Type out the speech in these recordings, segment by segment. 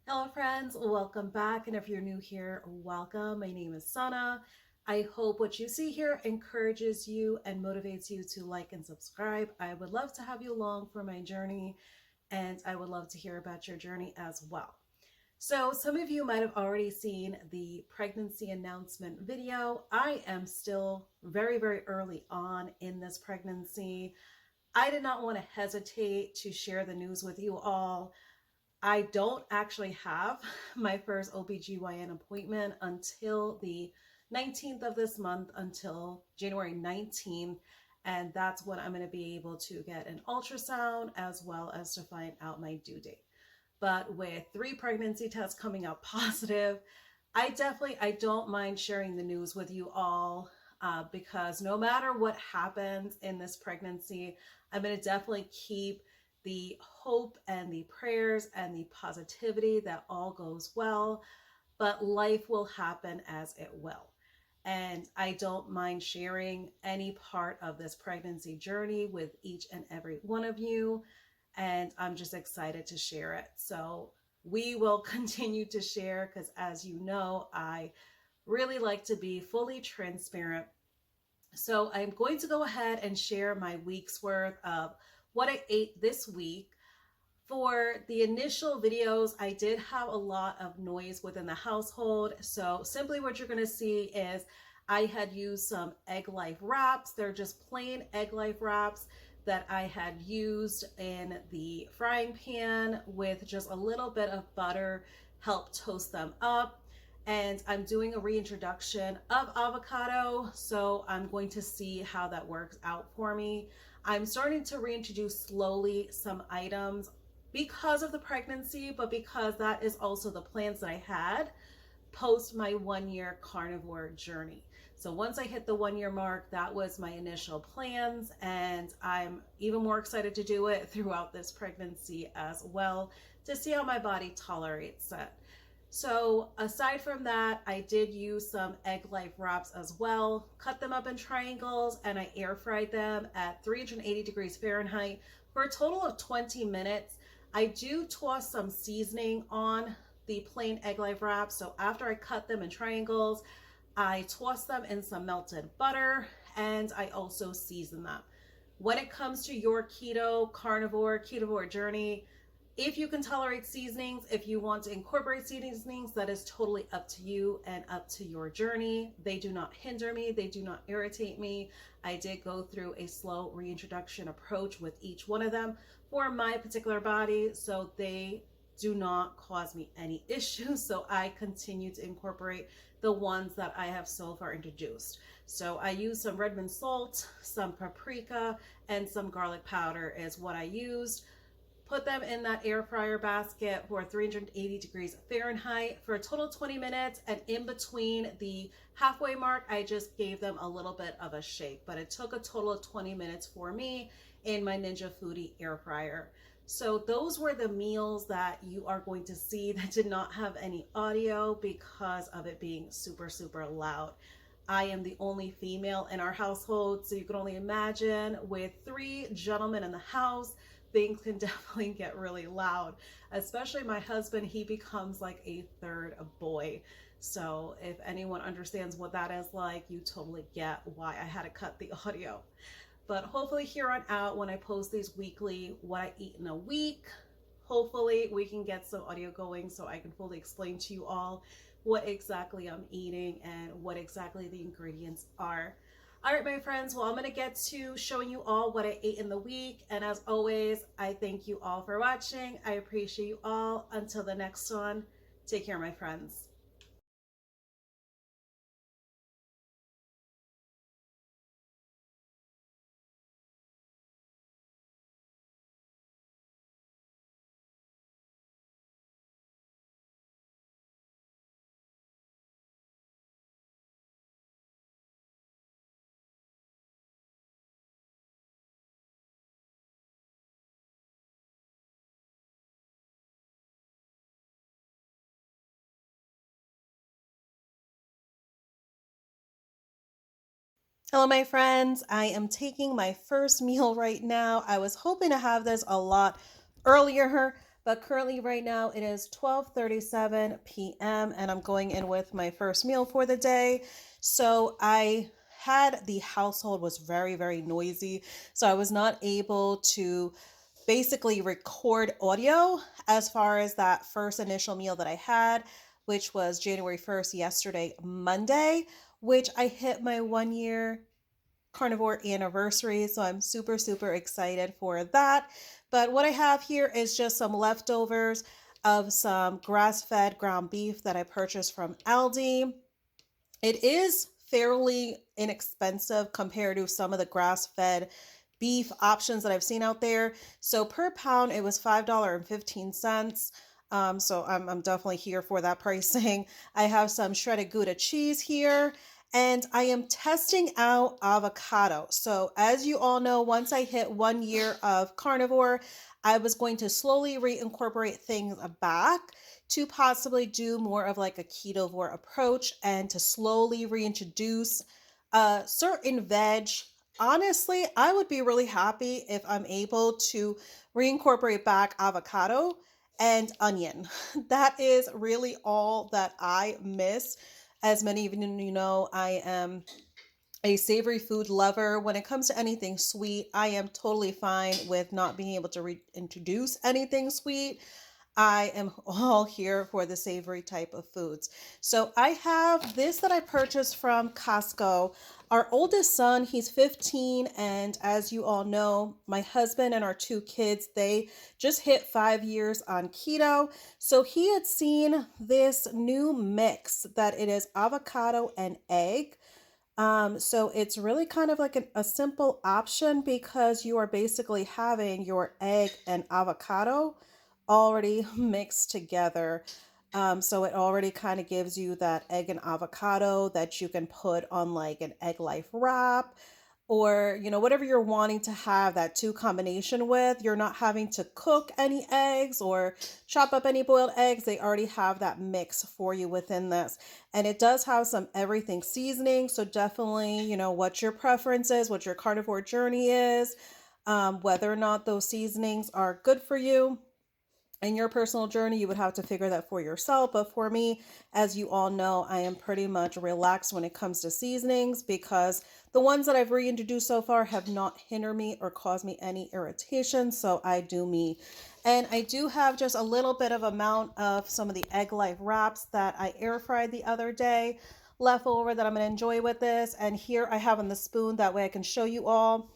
Hello friends, welcome back, and if you're new here, welcome. My name is Sana. I hope what you see here encourages you and motivates you to like and subscribe. I would love to have you along for my journey, and I would love to hear about your journey as well. So some of you might have already seen the pregnancy announcement video. I am still very early on in this pregnancy. I did not want to hesitate to share the news with you all. I don't actually have my first OBGYN appointment until the 19th of this month, until January 19th. And that's when I'm going to be able to get an ultrasound as well as to find out my due date. But with 3 pregnancy tests coming out positive, I don't mind sharing the news with you all, because no matter what happens in this pregnancy, I'm going to definitely keep the hope and the prayers and the positivity that all goes well, but life will happen as it will. And I don't mind sharing any part of this pregnancy journey with each and every one of you. And I'm just excited to share it. So we will continue to share because, as you know, I really like to be fully transparent. So I'm going to go ahead and share my week's worth of what I ate this week. For the initial videos, I did have a lot of noise within the household. So simply what you're going to see is I had used some Egg Life wraps. They're just plain Egg Life wraps that I had used in the frying pan with just a little bit of butter, help toast them up. And I'm doing a reintroduction of avocado, so I'm going to see how that works out for me. I'm starting to reintroduce slowly some items because of the pregnancy, but because that is also the plans that I had post my 1-year carnivore journey. So once I hit the 1-year mark, that was my initial plans, and I'm even more excited to do it throughout this pregnancy as well to see how my body tolerates it. So aside from that, I did use some Egg Life wraps as well, cut them up in triangles, and I air fried them at 380 degrees Fahrenheit for a total of 20 minutes. I do toss some seasoning on the plain Egg Life wraps. So after I cut them in triangles, I toss them in some melted butter, and I also season them. When it comes to your ketovore journey, if you can tolerate seasonings, if you want to incorporate seasonings, that is totally up to you and up to your journey. They do not hinder me. They do not irritate me. I did go through a slow reintroduction approach with each one of them for my particular body, so they do not cause me any issues. So I continue to incorporate the ones that I have so far introduced. So I use some red mint salt, some paprika, and some garlic powder is what I used. Put them in that air fryer basket for 380 degrees Fahrenheit for a total of 20 minutes. And in between the halfway mark, I just gave them a little bit of a shake. But it took a total of 20 minutes for me in my Ninja Foodie air fryer. So those were the meals that you are going to see that did not have any audio because of it being super loud. I am the only female in our household, so you can only imagine with 3 gentlemen in the house, things can definitely get really loud. Especially my husband, he becomes like a third boy. So if anyone understands what that is like, you totally get why I had to cut the audio. But hopefully here on out, when I post these weekly, what I eat in a week, hopefully we can get some audio going so I can fully explain to you all what exactly I'm eating and what exactly the ingredients are. All right, my friends, well, I'm going to get to showing you all what I ate in the week. And as always, I thank you all for watching. I appreciate you all. Until the next one, take care, my friends. Hello, my friends. I am taking my first meal right now. I was hoping to have this a lot earlier, But currently right now it is 12:37 p.m. and I'm going in with my first meal for the day. So I had the household was very, very noisy. So I was not able to basically record audio as far as that first initial meal that I had, which was January 1st, yesterday, Monday, which I hit my 1 year carnivore anniversary. So I'm super, super excited for that. But what I have here is just some leftovers of some grass fed ground beef that I purchased from Aldi. It is fairly inexpensive compared to some of the grass-fed beef options that I've seen out there. So per pound, it was $5.15. So I'm definitely here for that pricing. I have some shredded Gouda cheese here, and I am testing out avocado. So as you all know, once I hit 1 year of carnivore, I was going to slowly reincorporate things back to possibly do more of like a ketovore approach and to slowly reintroduce certain veg. Honestly, I would be really happy if I'm able to reincorporate back avocado and onion. That is really all that I miss. As many of you know, I am a savory food lover. When it comes to anything sweet, I am totally fine with not being able to reintroduce anything sweet. I am all here for the savory type of foods. So I have this that I purchased from Costco. Our oldest son, he's 15, and as you all know, my husband and our two kids, they just hit 5 years on keto. So he had seen this new mix that it is avocado and egg. So it's really kind of like a simple option because you are basically having your egg and avocado already mixed together. So it already kind of gives you that egg and avocado that you can put on like an egg life wrap or whatever you're wanting to have that two combination with. You're not having to cook any eggs or chop up any boiled eggs. They already have that mix for you within this, and it does have some everything seasoning. So definitely, what your preference is, what your carnivore journey is, whether or not those seasonings are good for you in your personal journey, you would have to figure that for yourself. But for me, as you all know, I am pretty much relaxed when it comes to seasonings because the ones that I've reintroduced so far have not hindered me or caused me any irritation. So I do me. And I do have just a little bit of amount of some of the egg life wraps that I air fried the other day left over that I'm going to enjoy with this. And here I have on the spoon, that way I can show you all.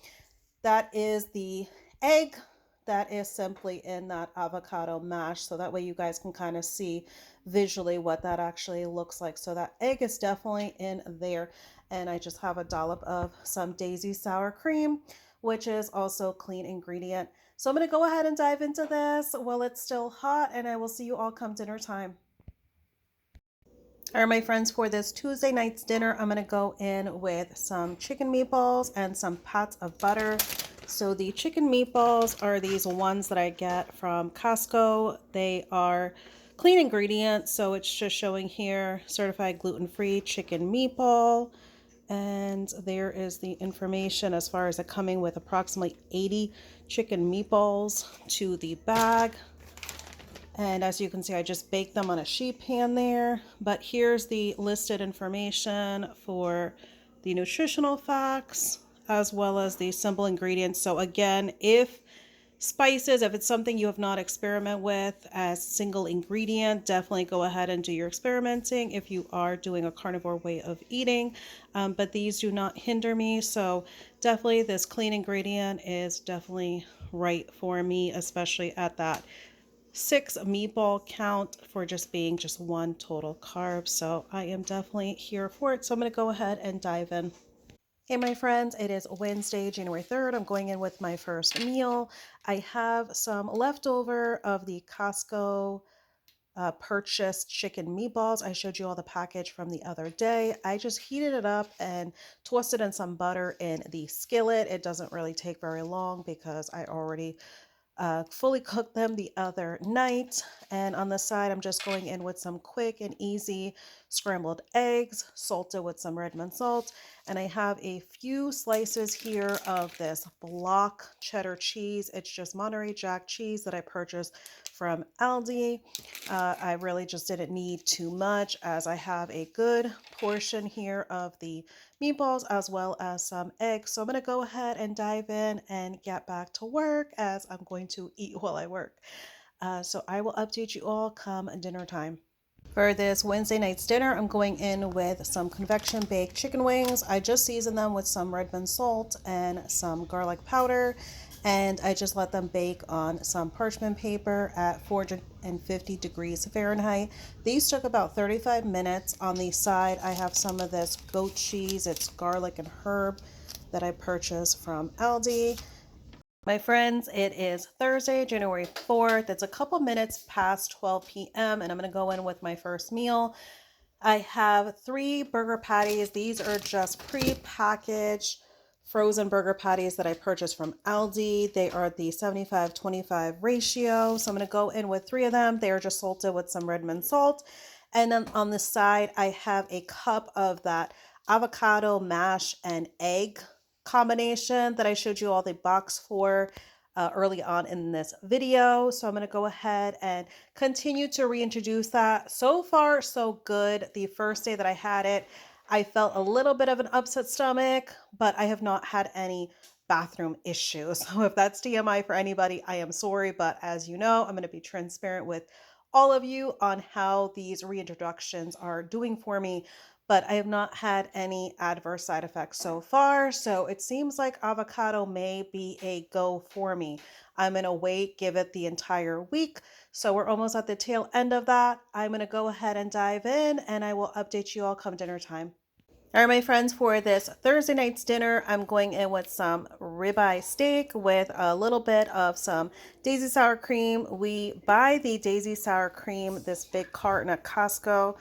That is the egg that is simply in that avocado mash. So that way you guys can kind of see visually what that actually looks like. So that egg is definitely in there. And I just have a dollop of some Daisy sour cream, which is also a clean ingredient. So I'm going to go ahead and dive into this while it's still hot, and I will see you all come dinner time. All right, my friends, for this Tuesday night's dinner, I'm going to go in with some chicken meatballs and some pots of butter. So the chicken meatballs are these ones that I get from Costco. They are clean ingredients, so it's just showing here certified gluten-free chicken meatball. And there is the information as far as it coming with approximately 80 chicken meatballs to the bag. And as you can see, I just baked them on a sheet pan there. But here's the listed information for the nutritional facts as well as the simple ingredients. So again, if it's something you have not experimented with as single ingredient, definitely go ahead and do your experimenting if you are doing a carnivore way of eating. But these do not hinder me. So definitely this clean ingredient is definitely right for me, especially at that 6 meatball count for just being just one total carb. So I am definitely here for it. So I'm going to go ahead and dive in. Hey, my friends, it is Wednesday, January 3rd. I'm going in with my first meal. I have some leftover of the Costco purchased chicken meatballs. I showed you all the package from the other day. I just heated it up and toasted in some butter in the skillet. It doesn't really take very long because I already fully cooked them the other night. And on the side, I'm just going in with some quick and easy scrambled eggs, salted with some Redmond salt, and I have a few slices here of this block cheddar cheese. It's just Monterey Jack cheese that I purchased from Aldi. I really just didn't need too much as I have a good portion here of the meatballs as well as some eggs. So I'm going to go ahead and dive in and get back to work as I'm going to eat while I work. So I will update you all come dinner time. For this Wednesday night's dinner, I'm going in with some convection baked chicken wings. I just seasoned them with some Redmond salt and some garlic powder, and I just let them bake on some parchment paper at 450 degrees Fahrenheit. These took about 35 minutes. On the side, I have some of this goat cheese. It's garlic and herb that I purchased from Aldi. My friends, it is Thursday, January 4th. It's a couple minutes past 12 p.m. and I'm going to go in with my first meal. I have 3 burger patties. These are just pre-packaged frozen burger patties that I purchased from Aldi. They are the 75-25 ratio. So I'm going to go in with 3 of them. They are just salted with some Redmond salt. And then on the side, I have a cup of that avocado mash and egg combination that I showed you all the box for early on in this video. So I'm going to go ahead and continue to reintroduce that. So far, so good. The first day that I had it, I felt a little bit of an upset stomach, but I have not had any bathroom issues. So if that's TMI for anybody, I am sorry. But as you know, I'm going to be transparent with all of you on how these reintroductions are doing for me, but I have not had any adverse side effects so far. So it seems like avocado may be a go for me. I'm going to wait, give it the entire week. So we're almost at the tail end of that. I'm going to go ahead and dive in and I will update you all come dinner time. All right, my friends, for this Thursday night's dinner, I'm going in with some ribeye steak with a little bit of some daisy sour cream. We buy the daisy sour cream, this big carton at Costco.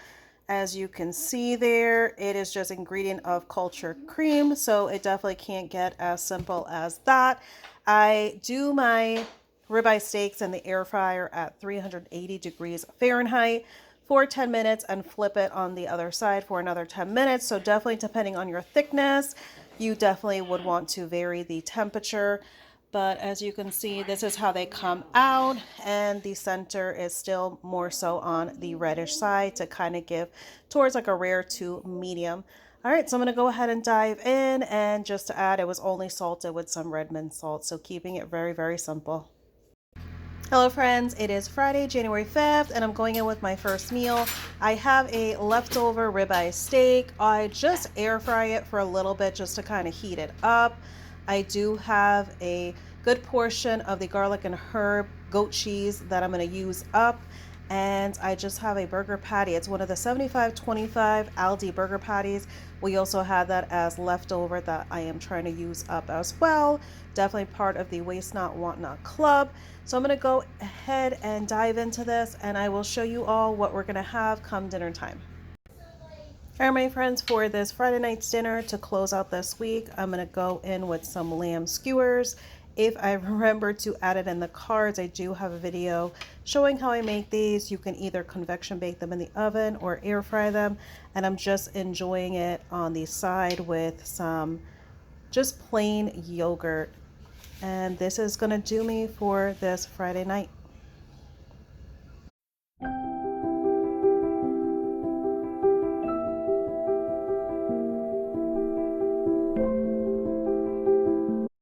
As you can see there, it is just ingredient of cultured cream, so it definitely can't get as simple as that. I do my ribeye steaks in the air fryer at 380 degrees Fahrenheit for 10 minutes and flip it on the other side for another 10 minutes. So definitely depending on your thickness, you definitely would want to vary the temperature. But as you can see, this is how they come out, and the center is still more so on the reddish side to kind of give towards like a rare to medium. All right, so I'm going to go ahead and dive in, and just to add, it was only salted with some Redmond salt, so keeping it very, very simple. Hello friends, it is Friday, January 5th, and I'm going in with my first meal. I have a leftover ribeye steak. I just air fry it for a little bit just to kind of heat it up. I do have a good portion of the garlic and herb goat cheese that I'm going to use up. And I just have a burger patty. It's one of the 75-25 Aldi burger patties. We also have that as leftover that I am trying to use up as well. Definitely part of the Waste Not Want Not Club. So I'm going to go ahead and dive into this, and I will show you all what we're going to have come dinner time. All right, my friends, for this Friday night's dinner to close out this week, I'm going to go in with some lamb skewers. If I remember to add it in the cards, I do have a video showing how I make these. You can either convection bake them in the oven or air fry them. And I'm just enjoying it on the side with some just plain yogurt. And this is going to do me for this Friday night.